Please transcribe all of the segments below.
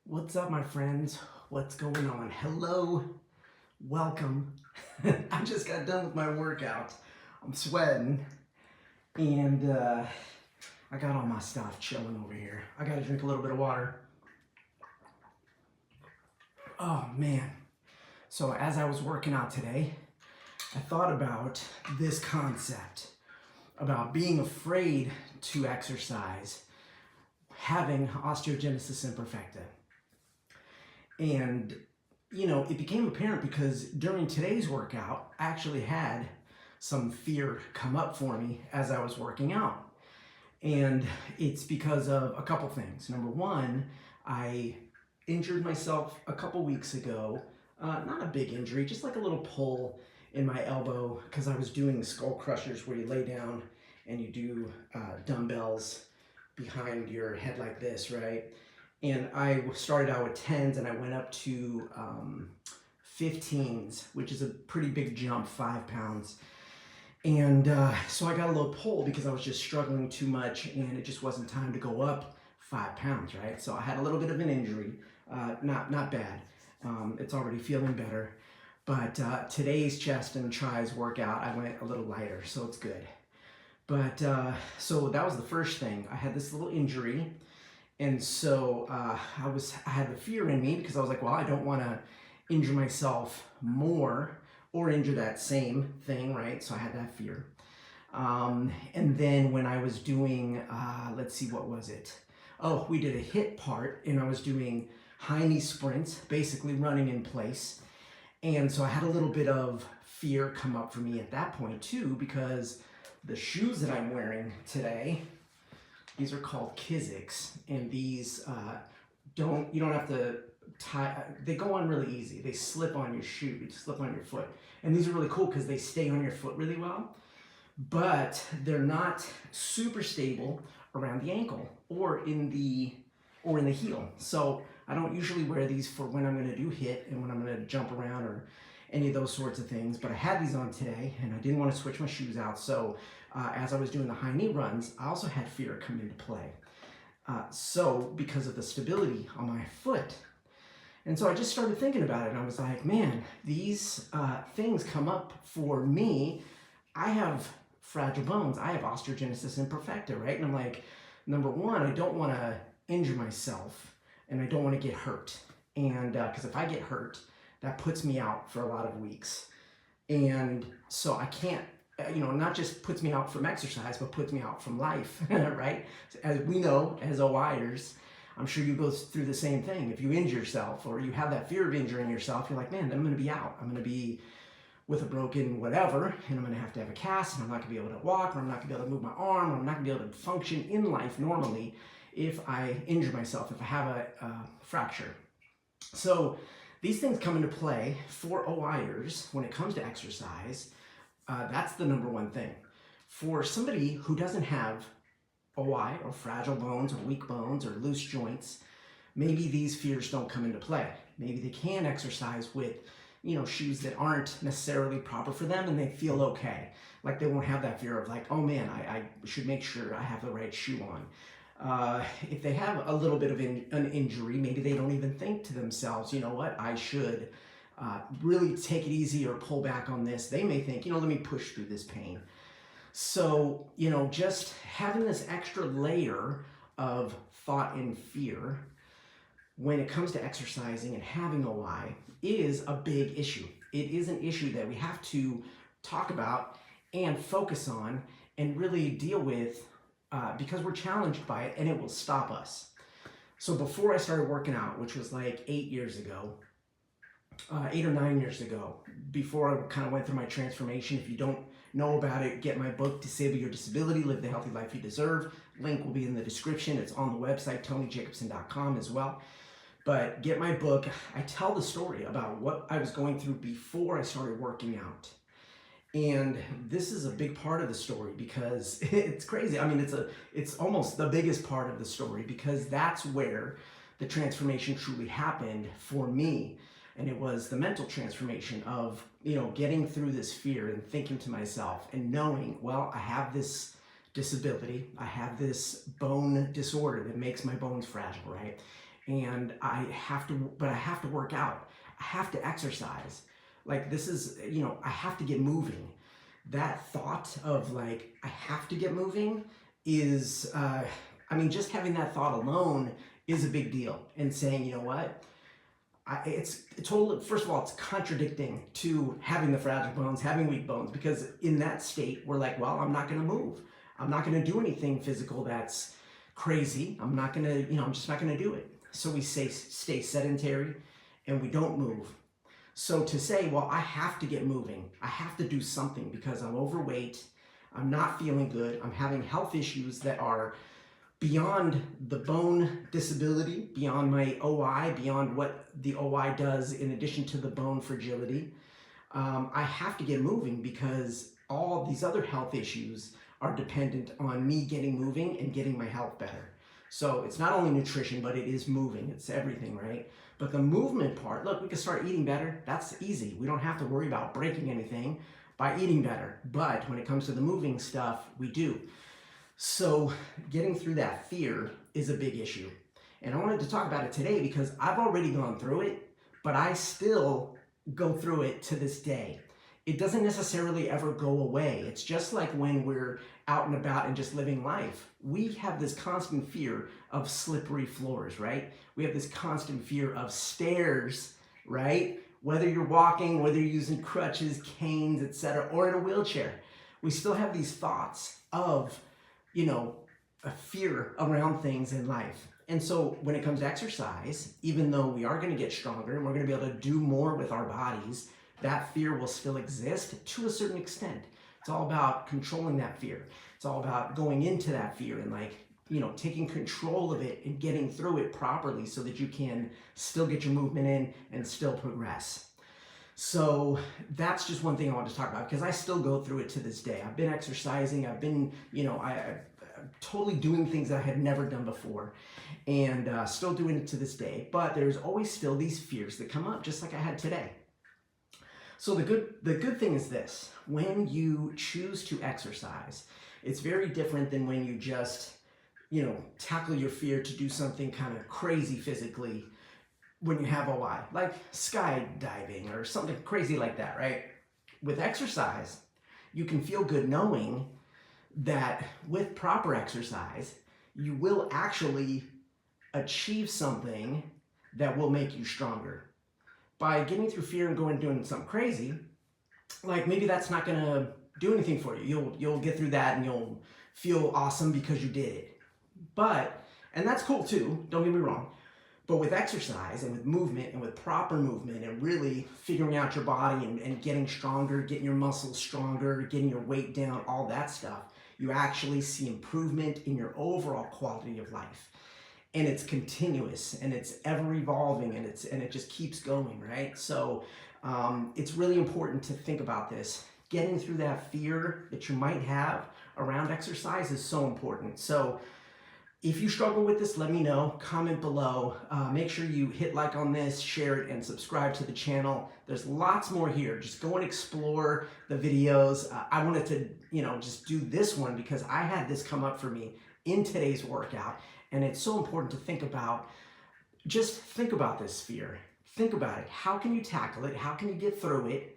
What's up, my friends? What's going on? Hello, welcome. I just got done with my workout. I'm sweating, and I got all my stuff chilling over here. I gotta drink a little bit of water. Oh man. So, as I was working out today, I thought about this concept about being afraid to exercise, having osteogenesis imperfecta. And, it became apparent because during today's workout, I actually had some fear come up for me as I was working out. And it's because of a couple things. Number one, I injured myself a couple weeks ago. Not a big injury, just like a little pull in my elbow because I was doing skull crushers where you lay down and you do dumbbells behind your head like this, right? And I started out with 10s and I went up to 15s, which is a pretty big jump, 5 pounds. And so I got a little pull because I was just struggling too much and it just wasn't time to go up 5 pounds, right? So I had a little bit of an injury, not bad. It's already feeling better. But today's chest and tries workout, I went a little lighter, so it's good. But so that was the first thing. I had this little injury. And so I had the fear in me because I was like, well, I don't want to injure myself more or injure that same thing, right? So I had that fear. And then when I was doing, let's see, what was it? Oh, we did a hit part and I was doing high knee sprints, basically running in place. And so I had a little bit of fear come up for me at that point too, because the shoes that I'm wearing today, these are called Kizik's, and these you don't have to tie, they go on really easy. They slip on your shoe, they slip on your foot. And these are really cool because they stay on your foot really well, but they're not super stable around the ankle or in the heel. So I don't usually wear these for when I'm gonna do hit and when I'm gonna jump around or any of those sorts of things, but I had these on today and I didn't want to switch my shoes out. So as I was doing the high knee runs, I also had fear come into play. So because of the stability on my foot. And so I just started thinking about it and I was like, man, these things come up for me. I have fragile bones. I have osteogenesis imperfecta, right? And I'm like, number one, I don't want to injure myself and I don't want to get hurt. And because if I get hurt, that puts me out for a lot of weeks. And so I can't, not just puts me out from exercise, but puts me out from life, right? As we know, as O.I.ers, I'm sure you go through the same thing. If you injure yourself or you have that fear of injuring yourself, you're like, man, I'm going to be out. I'm going to be with a broken whatever, and I'm going to have a cast, and I'm not going to be able to walk, or I'm not going to be able to move my arm, or I'm not going to be able to function in life normally if I injure myself, if I have a fracture. So these things come into play for O.I.ers when it comes to exercise. That's the number one thing. For somebody who doesn't have O.I. or fragile bones or weak bones or loose joints, maybe these fears don't come into play. Maybe they can exercise with, shoes that aren't necessarily proper for them and they feel okay. Like they won't have that fear of like, oh man, I should make sure I have the right shoe on. If they have a little bit of an injury, maybe they don't even think to themselves, you know what, I should really take it easy or pull back on this. They may think, let me push through this pain. So, just having this extra layer of thought and fear when it comes to exercising and having O.I. is a big issue. It is an issue that we have to talk about and focus on and really deal with because we're challenged by it and it will stop us. So before I started working out, which was like 8 years ago, 8 or 9 years ago, before I kind of went through my transformation, if you don't know about it, get my book, Disable Your Disability, Live the Healthy Life You Deserve. Link will be in the description. It's on the website, TonyJacobsen.com as well. But get my book. I tell the story about what I was going through before I started working out. And this is a big part of the story because it's crazy. I mean, it's almost the biggest part of the story because that's where the transformation truly happened for me. And it was the mental transformation of, getting through this fear and thinking to myself and knowing, well, I have this disability. I have this bone disorder that makes my bones fragile, right? and I have to work out. I have to exercise. Like this is, I have to get moving. That thought of like, I have to get moving is, just having that thought alone is a big deal. And saying, you know what, it's totally, first of all, it's contradicting to having the fragile bones, having weak bones, because in that state, we're like, well, I'm not going to move. I'm not going to do anything physical that's crazy. I'm not going to, I'm just not going to do it. So we stay sedentary and we don't move. So to say, well, I have to get moving. I have to do something because I'm overweight. I'm not feeling good. I'm having health issues that are beyond the bone disability, beyond my O.I., beyond what the O.I. does in addition to the bone fragility. I have to get moving because all these other health issues are dependent on me getting moving and getting my health better. So it's not only nutrition, but it is moving. It's everything, right? But the movement part, look, we can start eating better. That's easy. We don't have to worry about breaking anything by eating better. But when it comes to the moving stuff, we do. So getting through that fear is a big issue. And I wanted to talk about it today because I've already gone through it, but I still go through it to this day. It doesn't necessarily ever go away. It's just like when we're out and about and just living life. We have this constant fear of slippery floors, right? We have this constant fear of stairs, right? Whether you're walking, whether you're using crutches, canes, etc., or in a wheelchair, we still have these thoughts of, a fear around things in life. And so when it comes to exercise, even though we are going to get stronger and we're going to be able to do more with our bodies, that fear will still exist to a certain extent. It's all about controlling that fear. It's all about going into that fear and taking control of it and getting through it properly so that you can still get your movement in and still progress. So that's just one thing I want to talk about because I still go through it to this day. I've been exercising. I've been, I'm totally doing things that I had never done before and still doing it to this day. But there's always still these fears that come up just like I had today. So the good thing is this: when you choose to exercise, it's very different than when you just, tackle your fear to do something kind of crazy physically when you have O.I., like skydiving or something crazy like that, right? With exercise, you can feel good knowing that with proper exercise, you will actually achieve something that will make you stronger. By getting through fear and going and doing something crazy, like maybe that's not gonna do anything for you. You'll get through that and you'll feel awesome because you did it. And that's cool too, don't get me wrong. But with exercise and with movement and with proper movement and really figuring out your body and getting stronger, getting your muscles stronger, getting your weight down, all that stuff, you actually see improvement in your overall quality of life. And it's continuous and it's ever evolving and it just keeps going, right? So it's really important to think about this. Getting through that fear that you might have around exercise is so important. So if you struggle with this, let me know. Comment below. Make sure you hit like on this, share it, and subscribe to the channel. There's lots more here. Just go and explore the videos. I wanted to, just do this one because I had this come up for me in today's workout. And it's so important to think about. Just think about this fear. Think about it. How can you tackle it? How can you get through it?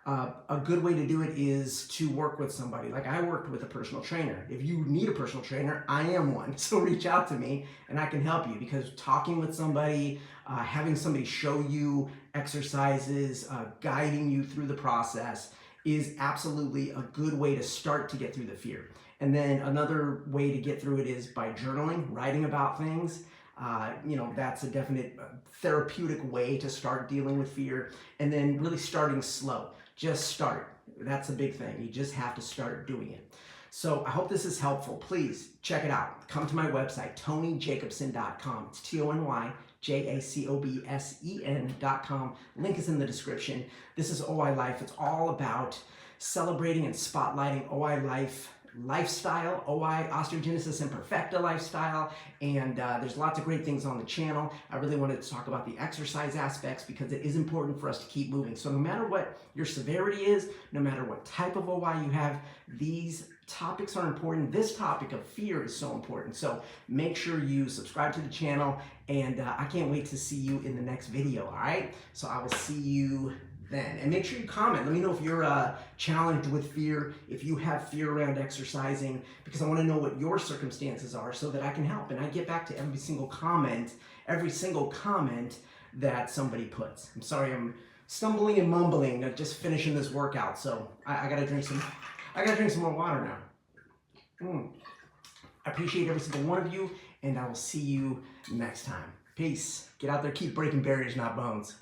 A good way to do it is to work with somebody. Like I worked with a personal trainer. If you need a personal trainer, I am one. So reach out to me and I can help you because talking with somebody, having somebody show you exercises, guiding you through the process is absolutely a good way to start to get through the fear. And then another way to get through it is by journaling, writing about things. That's a definite therapeutic way to start dealing with fear. And then really starting slow. Just start. That's a big thing. You just have to start doing it. So I hope this is helpful. Please check it out. Come to my website, TonyJacobsen.com. It's TonyJacobsen.com. Link is in the description. This is O.I. Life. It's all about celebrating and spotlighting O.I. life, lifestyle, O.I. Osteogenesis Imperfecta lifestyle, and there's lots of great things on the channel. I really wanted to talk about the exercise aspects because it is important for us to keep moving. So no matter what your severity is, no matter what type of O.I. you have, these Topics are important. This topic of fear is so important. So make sure you subscribe to the channel, and I can't wait to see you in the next video, all right? So I will see you then. And make sure you comment. Let me know if you're challenged with fear, if you have fear around exercising, because I want to know what your circumstances are so that I can help. And I get back to every single comment that somebody puts. I'm sorry, I'm stumbling and mumbling, just finishing this workout. So I gotta drink some more water now. I appreciate every single one of you, and I will see you next time. Peace. Get out there, keep breaking barriers, not bones.